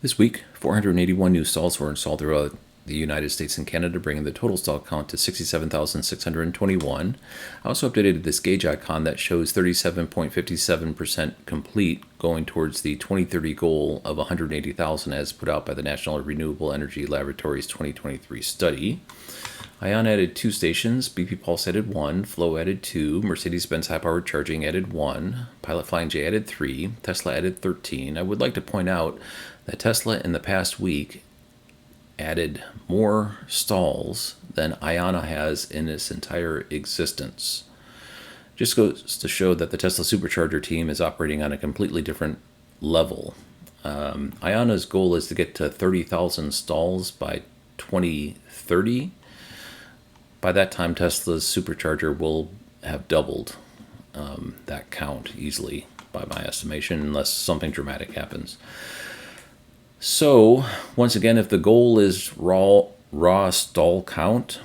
This week, 481 new stalls were installed throughout the United States and Canada, bringing the total stall count to 67,621. I also updated this gauge icon that shows 37.57% complete, going towards the 2030 goal of 180,000 as put out by the National Renewable Energy Laboratory's 2023 study. IONNA added 2 stations, BP Pulse added 1, Flow added 2, Mercedes-Benz High-Powered Charging added 1, Pilot Flying J added 3, Tesla added 13. I would like to point out that Tesla in the past week added more stalls than IONNA has in its entire existence. Just goes to show that the Tesla Supercharger team is operating on a completely different level. IONNA's goal is to get to 30,000 stalls by 2030. By that time, Tesla's Supercharger will have doubled that count easily, by my estimation, unless something dramatic happens. So, once again, if the goal is raw stall count,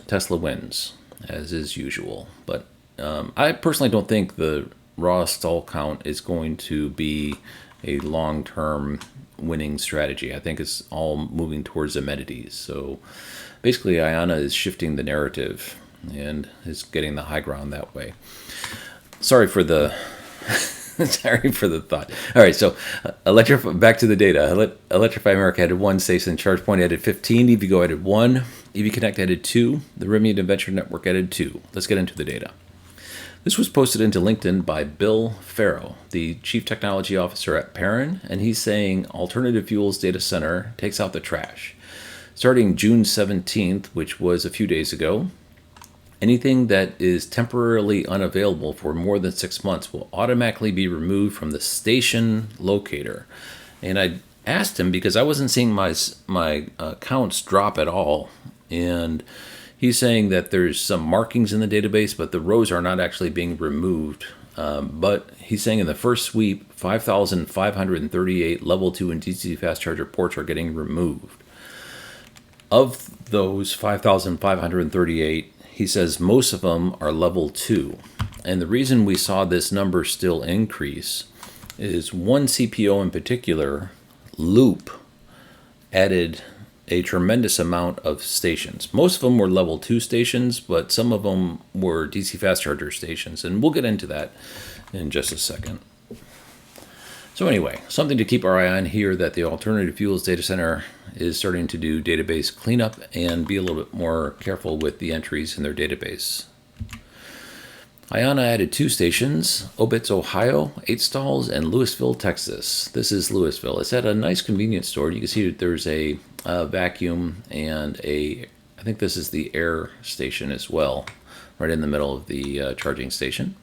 Tesla wins, as is usual. But I personally don't think the raw stall count is going to be a long-term winning strategy. I think it's all moving towards amenities. So basically, IONNA is shifting the narrative and is getting the high ground that way. Sorry for the thought. All right, so back to the data. Electrify America added 1 station, ChargePoint added 15, EVgo added 1, EV Connect added 2, the Rivian Adventure Network added 2. Let's get into the data. This was posted into LinkedIn by Bill Farrow, the Chief Technology Officer at Perrin, and he's saying Alternative Fuels Data Center takes out the trash. Starting June 17th, which was a few days ago, anything that is temporarily unavailable for more than 6 months will automatically be removed from the station locator. And I asked him because I wasn't seeing my counts drop at all, and he's saying that there's some markings in the database, but the rows are not actually being removed. But he's saying in the first sweep, 5,538 level 2 and DC fast charger ports are getting removed. Of those 5,538, he says most of them are level 2. And the reason we saw this number still increase is one CPO in particular, Loop, added a tremendous amount of stations. Most of them were level 2 stations, but some of them were DC fast charger stations. And we'll get into that in just a second. So anyway, something to keep our eye on here, that the Alternative Fuels Data Center is starting to do database cleanup and be a little bit more careful with the entries in their database. IONNA added 2 stations, Obitz, Ohio, 8 stalls, and Louisville, Texas. This is Louisville. It's at a nice convenience store. You can see that there's a vacuum and I think this is the air station as well, right in the middle of the charging station.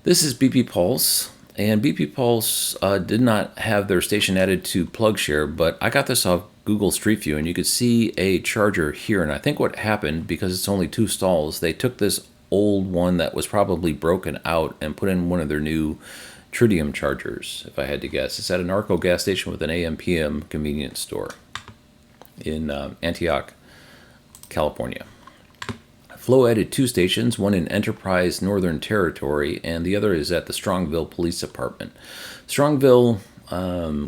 This is BP Pulse. And BP Pulse did not have their station added to PlugShare, but I got this off Google Street View, and you could see a charger here. And I think what happened, because it's only 2 stalls, they took this old one that was probably broken out and put in one of their new tritium chargers, if I had to guess. It's at an Arco gas station with an AM/PM convenience store in Antioch, California. Flow added 2 stations, one in Enterprise, Northern Territory, and the other is at the Strongville Police Department. Strongville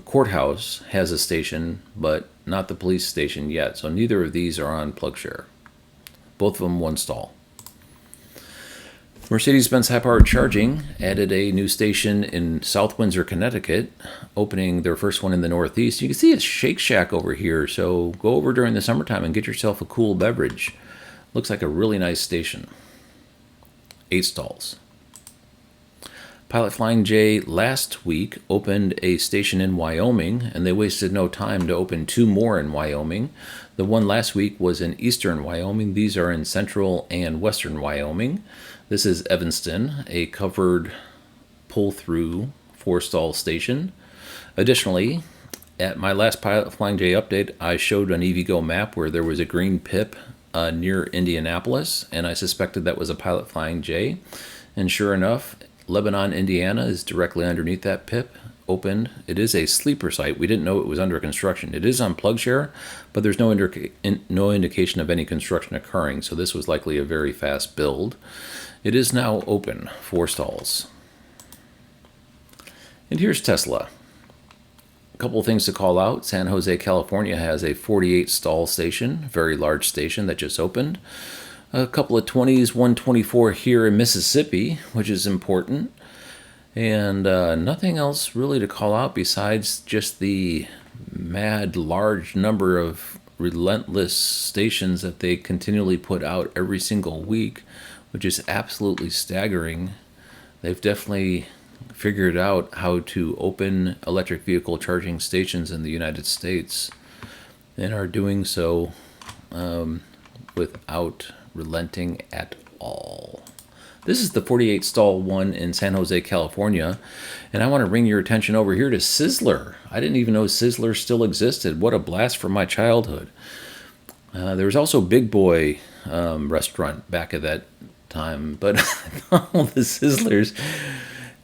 Courthouse has a station, but not the police station yet, so neither of these are on PlugShare. Both of them 1 stall. Mercedes-Benz High-Powered Charging added a new station in South Windsor, Connecticut, opening their first one in the Northeast. You can see a Shake Shack over here, so go over during the summertime and get yourself a cool beverage. Looks like a really nice station. 8 stalls. Pilot Flying J last week opened a station in Wyoming, and they wasted no time to open 2 more in Wyoming. The one last week was in eastern Wyoming. These are in central and western Wyoming. This is Evanston, a covered pull-through 4-stall station. Additionally, at my last Pilot Flying J update, I showed an EVgo map where there was a green pip near Indianapolis, and I suspected that was a Pilot Flying J. And sure enough, Lebanon, Indiana is directly underneath that pip, opened. It is a sleeper site. We didn't know it was under construction. It is on PlugShare, but there's no indication of any construction occurring, so this was likely a very fast build. It is now open, 4 stalls. And here's Tesla. A couple of things to call out. San Jose, California has a 48 stall station, very large station that just opened. A couple of 20s, 124 here in Mississippi, which is important. And nothing else really to call out besides just the mad large number of relentless stations that they continually put out every single week, which is absolutely staggering. They've definitely figured out how to open electric vehicle charging stations in the United States and are doing so without relenting at all. This is the 48 stall one in San Jose, California, and I want to bring your attention over here to Sizzler. I didn't even know Sizzler still existed. What a blast from my childhood. There was also Big Boy restaurant back at that time, but all the Sizzlers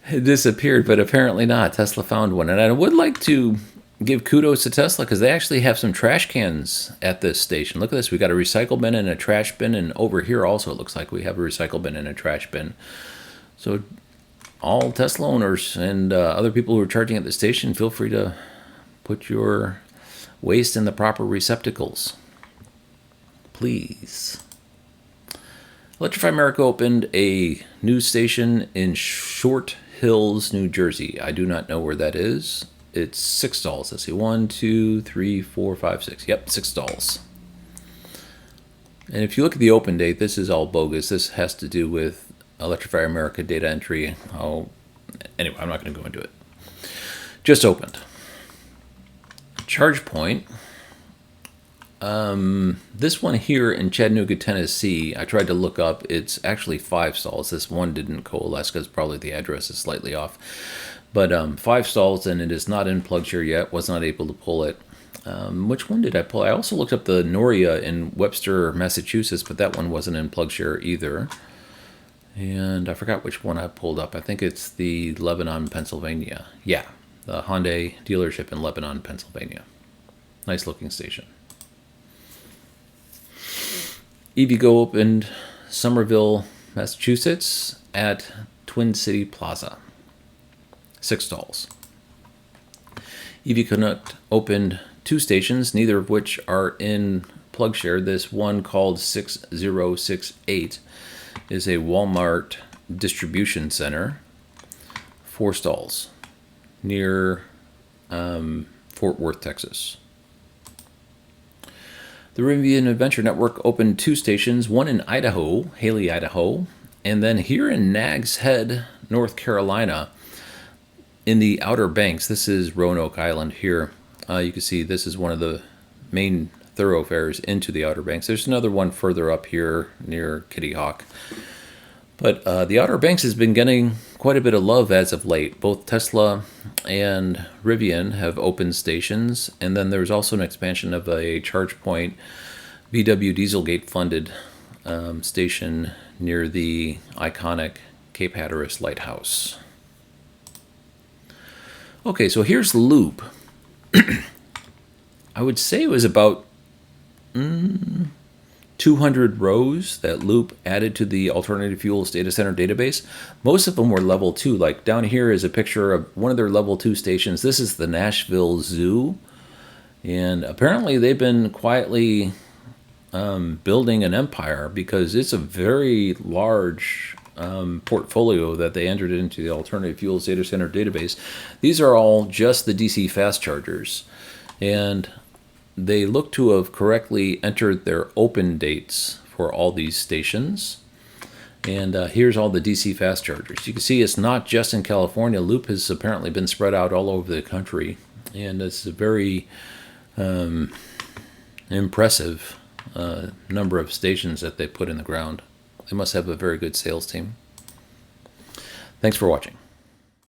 disappeared, but apparently not. Tesla found one, and I would like to give kudos to Tesla because they actually have some trash cans at this station. Look at this. We got a recycle bin and a trash bin, and over here also it looks like we have a recycle bin and a trash bin. So all Tesla owners and other people who are charging at the station, feel free to put your waste in the proper receptacles, please. Electrify America opened a new station in Short Hills, New Jersey. I do not know where that is. It's 6 stalls. Let's see. 1, 2, 3, 4, 5, 6. Yep, 6 stalls. And if you look at the open date, this is all bogus. This has to do with Electrify America data entry. Anyway, I'm not going to go into it. Just opened. ChargePoint. This one here in Chattanooga, Tennessee, I tried to look up. It's actually 5 stalls. This one didn't coalesce because probably the address is slightly off. But 5 stalls, and it is not in PlugShare yet. Was not able to pull it. Which one did I pull? I also looked up the Noria in Webster, Massachusetts, but that one wasn't in PlugShare either. And I forgot which one I pulled up. I think it's the Lebanon, Pennsylvania. Yeah, the Hyundai dealership in Lebanon, Pennsylvania. Nice looking station. EVgo opened Somerville, Massachusetts at Twin City Plaza. 6 stalls. EVconnect opened 2 stations, neither of which are in PlugShare. This one called 6068 is a Walmart distribution center. 4 stalls near Fort Worth, Texas. The Rivian Adventure Network opened 2 stations, one in Idaho, Haley, Idaho, and then here in Nags Head, North Carolina, in the Outer Banks. This is Roanoke Island here. You can see this is one of the main thoroughfares into the Outer Banks. There's another one further up here near Kitty Hawk. But the Outer Banks has been getting quite a bit of love as of late. Both Tesla and Rivian have opened stations, and then there's also an expansion of a ChargePoint VW Dieselgate funded station near the iconic Cape Hatteras Lighthouse. Okay, so here's Loop. I would say it was about 200 rows that Loop added to the Alternative Fuels Data Center database. Most of them were level 2. Like down here is a picture of one of their level 2 stations. This is the Nashville Zoo. And apparently they've been quietly building an empire because it's a very large portfolio that they entered into the Alternative Fuels Data Center database. These are all just the DC fast chargers. And they look to have correctly entered their open dates for all these stations. And here's all the DC fast chargers. You can see it's not just in California. Loop has apparently been spread out all over the country. And it's a very impressive number of stations that they put in the ground. They must have a very good sales team. Thanks for watching.